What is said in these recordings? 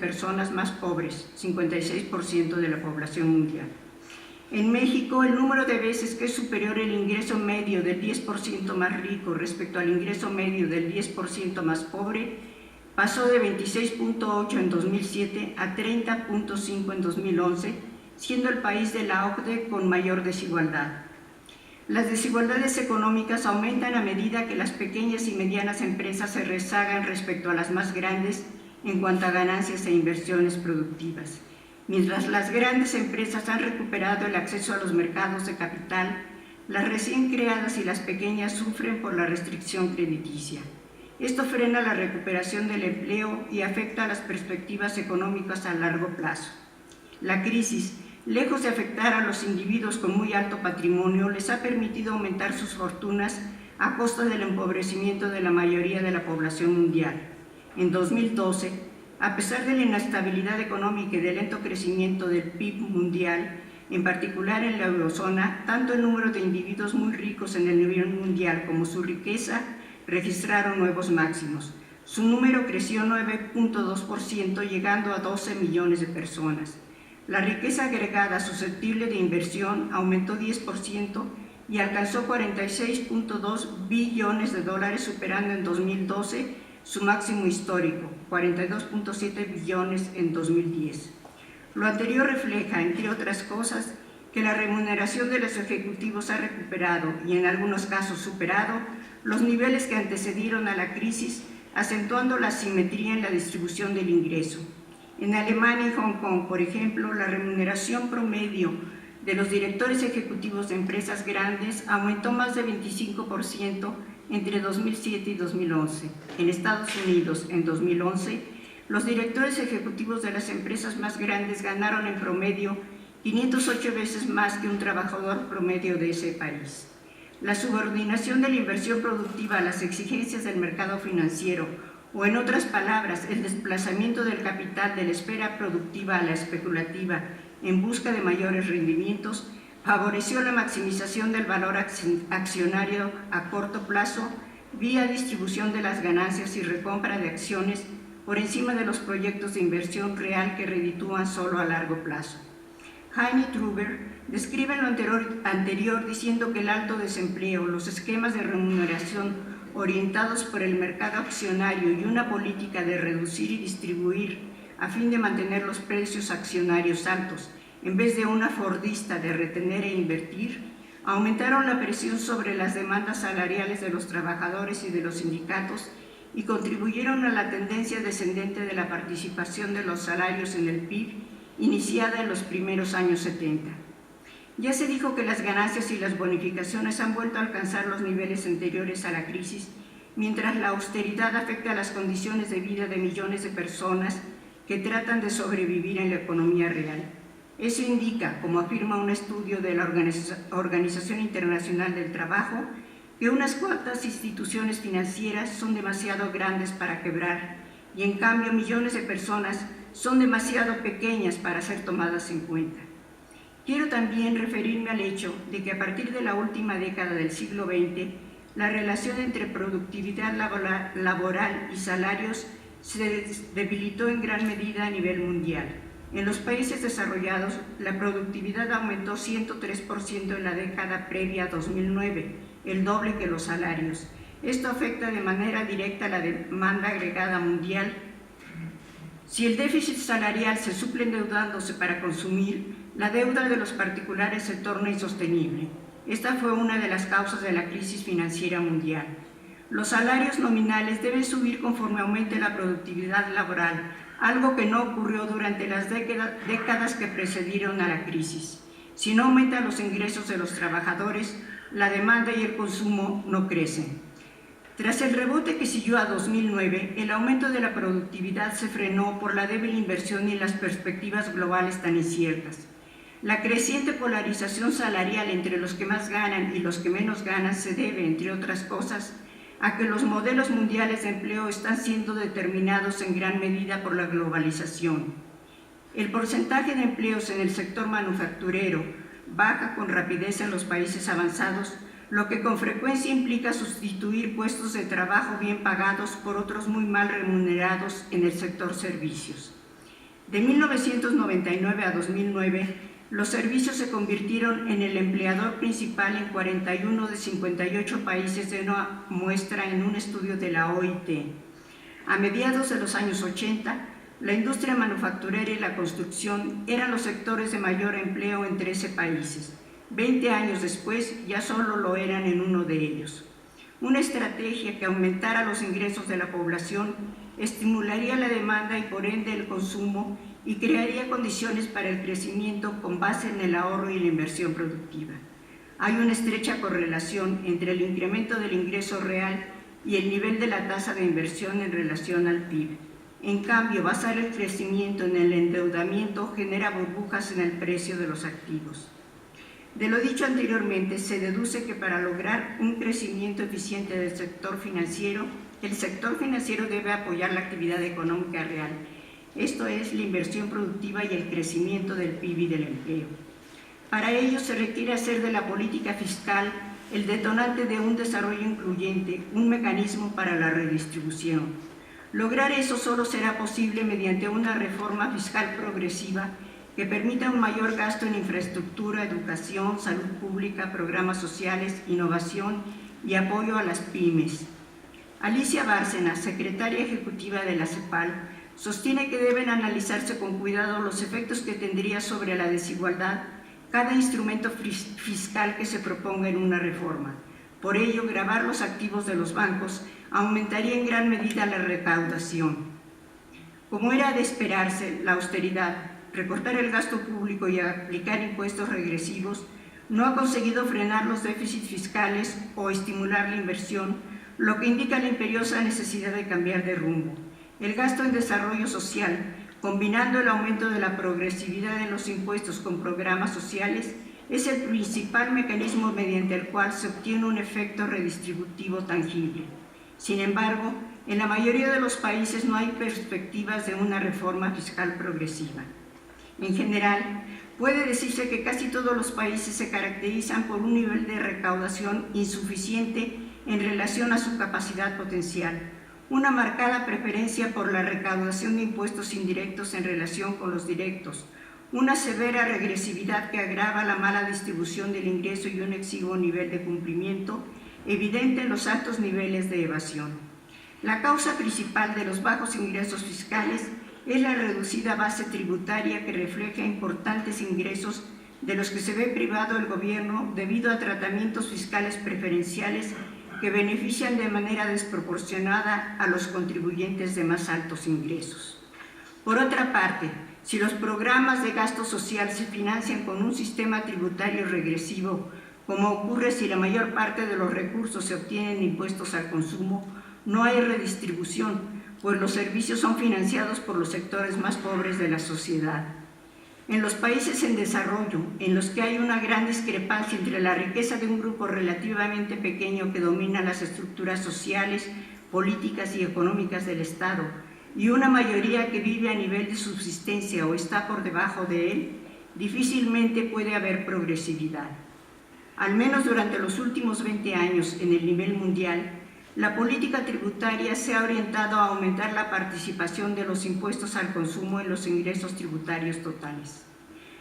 personas más pobres, 56% de la población mundial. En México, el número de veces que es superior el ingreso medio del 10% más rico respecto al ingreso medio del 10% más pobre pasó de 26.8 en 2007 a 30.5 en 2011, siendo el país de la OCDE con mayor desigualdad. Las desigualdades económicas aumentan a medida que las pequeñas y medianas empresas se rezagan respecto a las más grandes en cuanto a ganancias e inversiones productivas. Mientras las grandes empresas han recuperado el acceso a los mercados de capital, las recién creadas y las pequeñas sufren por la restricción crediticia. Esto frena la recuperación del empleo y afecta a las perspectivas económicas a largo plazo. La crisis, lejos de afectar a los individuos con muy alto patrimonio, les ha permitido aumentar sus fortunas a costa del empobrecimiento de la mayoría de la población mundial. En 2012, a pesar de la inestabilidad económica y del lento crecimiento del PIB mundial, en particular en la eurozona, tanto el número de individuos muy ricos en el nivel mundial como su riqueza registraron nuevos máximos. Su número creció 9.2%, llegando a 12 millones de personas. La riqueza agregada susceptible de inversión aumentó 10% y alcanzó 46.2 billones de dólares, superando en 2012 su máximo histórico, 42.7 billones en 2010. Lo anterior refleja, entre otras cosas, que la remuneración de los ejecutivos ha recuperado y en algunos casos superado los niveles que antecedieron a la crisis, acentuando la asimetría en la distribución del ingreso. En Alemania y Hong Kong, por ejemplo, la remuneración promedio de los directores ejecutivos de empresas grandes aumentó más de 25% entre 2007 y 2011. En Estados Unidos, en 2011, los directores ejecutivos de las empresas más grandes ganaron en promedio 508 veces más que un trabajador promedio de ese país. La subordinación de la inversión productiva a las exigencias del mercado financiero, o en otras palabras, el desplazamiento del capital de la esfera productiva a la especulativa en busca de mayores rendimientos, favoreció la maximización del valor accionario a corto plazo vía distribución de las ganancias y recompra de acciones por encima de los proyectos de inversión real que reditúan solo a largo plazo. Heini Truber describe lo anterior diciendo que el alto desempleo, los esquemas de remuneración orientados por el mercado accionario y una política de reducir y distribuir a fin de mantener los precios accionarios altos, en vez de una fordista de retener e invertir, aumentaron la presión sobre las demandas salariales de los trabajadores y de los sindicatos y contribuyeron a la tendencia descendente de la participación de los salarios en el PIB, iniciada en los primeros años 70. Ya se dijo que las ganancias y las bonificaciones han vuelto a alcanzar los niveles anteriores a la crisis, mientras la austeridad afecta las condiciones de vida de millones de personas que tratan de sobrevivir en la economía real. Eso indica, como afirma un estudio de la Organización Internacional del Trabajo, que unas cuantas instituciones financieras son demasiado grandes para quebrar y en cambio millones de personas son demasiado pequeñas para ser tomadas en cuenta. Quiero también referirme al hecho de que a partir de la última década del siglo XX, la relación entre productividad laboral y salarios se debilitó en gran medida a nivel mundial. En los países desarrollados, la productividad aumentó 103% en la década previa a 2009, el doble que los salarios. Esto afecta de manera directa la demanda agregada mundial. Si el déficit salarial se suple endeudándose para consumir, la deuda de los particulares se torna insostenible. Esta fue una de las causas de la crisis financiera mundial. Los salarios nominales deben subir conforme aumente la productividad laboral, algo que no ocurrió durante las décadas que precedieron a la crisis. Si no aumentan los ingresos de los trabajadores, la demanda y el consumo no crecen. Tras el rebote que siguió a 2009, el aumento de la productividad se frenó por la débil inversión y las perspectivas globales tan inciertas. La creciente polarización salarial entre los que más ganan y los que menos ganan se debe, entre otras cosas, a que los modelos mundiales de empleo están siendo determinados en gran medida por la globalización. El porcentaje de empleos en el sector manufacturero baja con rapidez en los países avanzados, lo que con frecuencia implica sustituir puestos de trabajo bien pagados por otros muy mal remunerados en el sector servicios. De 1999 a 2009, los servicios se convirtieron en el empleador principal en 41 de 58 países de una muestra en un estudio de la OIT. A mediados de los años 80, la industria manufacturera y la construcción eran los sectores de mayor empleo en 13 países. 20 años después, ya solo lo eran en uno de ellos. Una estrategia que aumentara los ingresos de la población estimularía la demanda y por ende el consumo y crearía condiciones para el crecimiento con base en el ahorro y la inversión productiva. Hay una estrecha correlación entre el incremento del ingreso real y el nivel de la tasa de inversión en relación al PIB. En cambio, basar el crecimiento en el endeudamiento genera burbujas en el precio de los activos. De lo dicho anteriormente, se deduce que para lograr un crecimiento eficiente del sector financiero, el sector financiero debe apoyar la actividad económica real, esto es, la inversión productiva y el crecimiento del PIB y del empleo. Para ello se requiere hacer de la política fiscal el detonante de un desarrollo incluyente, un mecanismo para la redistribución. Lograr eso solo será posible mediante una reforma fiscal progresiva que permita un mayor gasto en infraestructura, educación, salud pública, programas sociales, innovación y apoyo a las pymes. Alicia Bárcena, secretaria ejecutiva de la CEPAL, sostiene que deben analizarse con cuidado los efectos que tendría sobre la desigualdad cada instrumento fiscal que se proponga en una reforma. Por ello, gravar los activos de los bancos aumentaría en gran medida la recaudación. Como era de esperarse, la austeridad, recortar el gasto público y aplicar impuestos regresivos no ha conseguido frenar los déficits fiscales o estimular la inversión, lo que indica la imperiosa necesidad de cambiar de rumbo. El gasto en desarrollo social, combinando el aumento de la progresividad en los impuestos con programas sociales, es el principal mecanismo mediante el cual se obtiene un efecto redistributivo tangible. Sin embargo, en la mayoría de los países no hay perspectivas de una reforma fiscal progresiva. En general, puede decirse que casi todos los países se caracterizan por un nivel de recaudación insuficiente en relación a su capacidad potencial, una marcada preferencia por la recaudación de impuestos indirectos en relación con los directos, una severa regresividad que agrava la mala distribución del ingreso y un exiguo nivel de cumplimiento evidente en los altos niveles de evasión. La causa principal de los bajos ingresos fiscales es la reducida base tributaria que refleja importantes ingresos de los que se ve privado el gobierno debido a tratamientos fiscales preferenciales que benefician de manera desproporcionada a los contribuyentes de más altos ingresos. Por otra parte, si los programas de gasto social se financian con un sistema tributario regresivo, como ocurre si la mayor parte de los recursos se obtienen de impuestos al consumo, no hay redistribución, pues los servicios son financiados por los sectores más pobres de la sociedad. En los países en desarrollo, en los que hay una gran discrepancia entre la riqueza de un grupo relativamente pequeño que domina las estructuras sociales, políticas y económicas del Estado, y una mayoría que vive a nivel de subsistencia o está por debajo de él, difícilmente puede haber progresividad. Al menos durante los últimos 20 años en el nivel mundial, la política tributaria se ha orientado a aumentar la participación de los impuestos al consumo en los ingresos tributarios totales.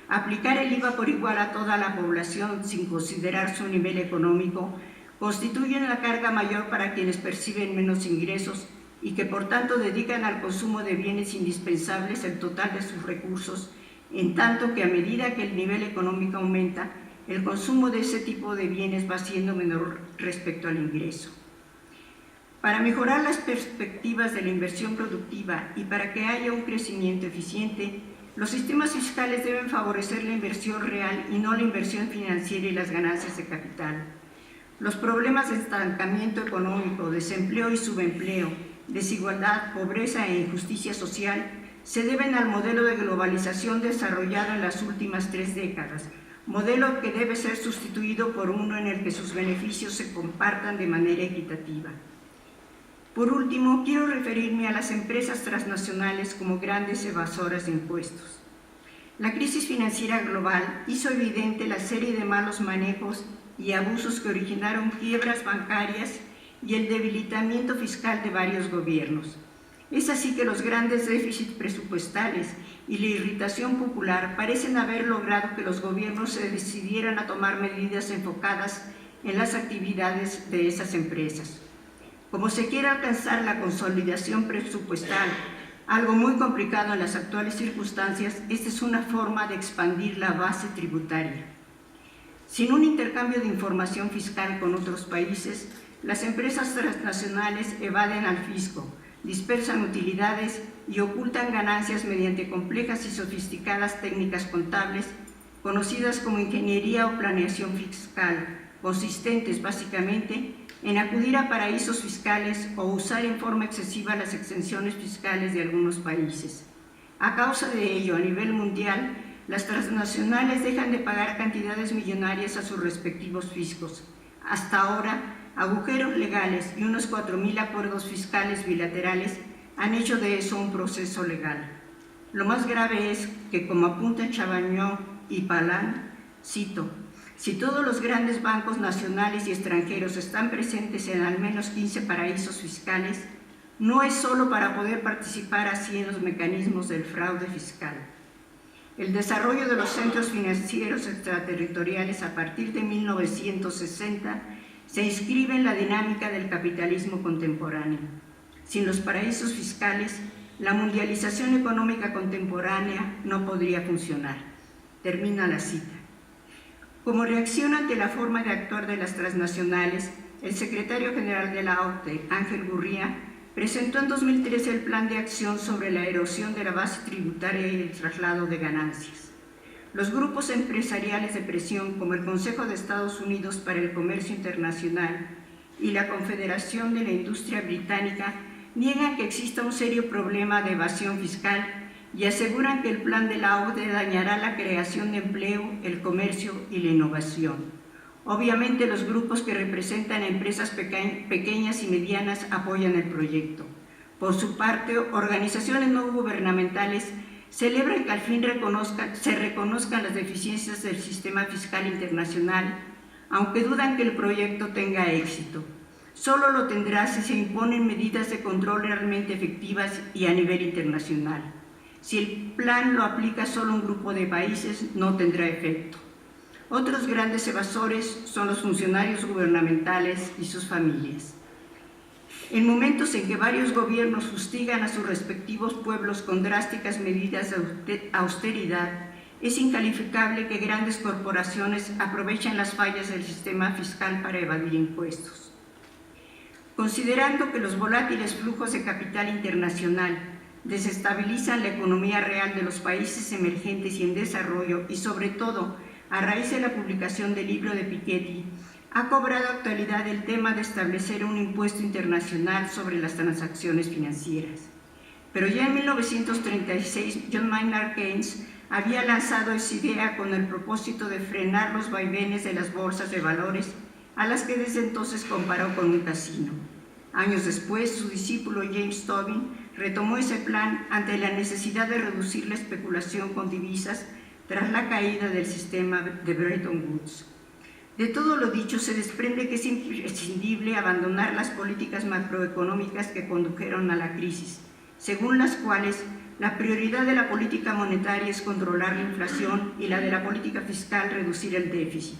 Aplicar el IVA por igual a toda la población sin considerar su nivel económico constituye una carga mayor para quienes perciben menos ingresos y que por tanto dedican al consumo de bienes indispensables el total de sus recursos, en tanto que a medida que el nivel económico aumenta, el consumo de ese tipo de bienes va siendo menor respecto al ingreso. Para mejorar las perspectivas de la inversión productiva y para que haya un crecimiento eficiente, los sistemas fiscales deben favorecer la inversión real y no la inversión financiera y las ganancias de capital. Los problemas de estancamiento económico, desempleo y subempleo, desigualdad, pobreza e injusticia social se deben al modelo de globalización desarrollado en las últimas 3 décadas, modelo que debe ser sustituido por uno en el que sus beneficios se compartan de manera equitativa. Por último, quiero referirme a las empresas transnacionales como grandes evasoras de impuestos. La crisis financiera global hizo evidente la serie de malos manejos y abusos que originaron quiebras bancarias y el debilitamiento fiscal de varios gobiernos. Es así que los grandes déficits presupuestales y la irritación popular parecen haber logrado que los gobiernos se decidieran a tomar medidas enfocadas en las actividades de esas empresas. Como se quiere alcanzar la consolidación presupuestal, algo muy complicado en las actuales circunstancias, esta es una forma de expandir la base tributaria. Sin un intercambio de información fiscal con otros países, las empresas transnacionales evaden al fisco, dispersan utilidades y ocultan ganancias mediante complejas y sofisticadas técnicas contables, conocidas como ingeniería o planeación fiscal, consistentes básicamente en acudir a paraísos fiscales o usar en forma excesiva las exenciones fiscales de algunos países. A causa de ello, a nivel mundial, las transnacionales dejan de pagar cantidades millonarias a sus respectivos fiscos. Hasta ahora, agujeros legales y unos 4.000 acuerdos fiscales bilaterales han hecho de eso un proceso legal. Lo más grave es que, como apuntan Chavagnó y Palan, cito, si todos los grandes bancos nacionales y extranjeros están presentes en al menos 15 paraísos fiscales, no es solo para poder participar así en los mecanismos del fraude fiscal. El desarrollo de los centros financieros extraterritoriales a partir de 1960 se inscribe en la dinámica del capitalismo contemporáneo. Sin los paraísos fiscales, la mundialización económica contemporánea no podría funcionar. Termina la cita. Como reacción ante la forma de actuar de las transnacionales, el secretario general de la OCDE, Ángel Gurría, presentó en 2013 el Plan de Acción sobre la erosión de la base tributaria y el traslado de ganancias. Los grupos empresariales de presión, como el Consejo de Estados Unidos para el Comercio Internacional y la Confederación de la Industria Británica, niegan que exista un serio problema de evasión fiscal y aseguran que el plan de la OCDE dañará la creación de empleo, el comercio y la innovación. Obviamente, los grupos que representan a empresas pequeñas y medianas apoyan el proyecto. Por su parte, organizaciones no gubernamentales celebran que al fin se reconozcan las deficiencias del sistema fiscal internacional, aunque dudan que el proyecto tenga éxito. Solo lo tendrá si se imponen medidas de control realmente efectivas y a nivel internacional. Si el plan lo aplica solo un grupo de países, no tendrá efecto. Otros grandes evasores son los funcionarios gubernamentales y sus familias. En momentos en que varios gobiernos fustigan a sus respectivos pueblos con drásticas medidas de austeridad, es incalificable que grandes corporaciones aprovechen las fallas del sistema fiscal para evadir impuestos. Considerando que los volátiles flujos de capital internacional desestabilizan la economía real de los países emergentes y en desarrollo, y sobre todo a raíz de la publicación del libro de Piketty, ha cobrado actualidad el tema de establecer un impuesto internacional sobre las transacciones financieras. Pero ya en 1936, John Maynard Keynes había lanzado esa idea con el propósito de frenar los vaivenes de las bolsas de valores, a las que desde entonces comparó con un casino. Años después, su discípulo James Tobin retomó ese plan ante la necesidad de reducir la especulación con divisas tras la caída del sistema de Bretton Woods. De todo lo dicho se desprende que es imprescindible abandonar las políticas macroeconómicas que condujeron a la crisis, según las cuales la prioridad de la política monetaria es controlar la inflación y la de la política fiscal reducir el déficit.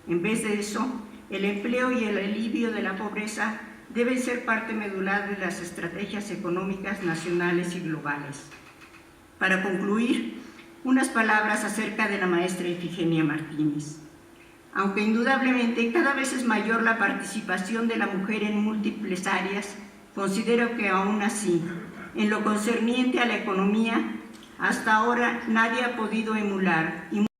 En vez de eso, el empleo y el alivio de la pobreza deben ser parte medular de las estrategias económicas nacionales y globales. Para concluir, unas palabras acerca de la maestra Ifigenia Martínez. Aunque indudablemente cada vez es mayor la participación de la mujer en múltiples áreas, considero que aún así, en lo concerniente a la economía, hasta ahora nadie ha podido emular y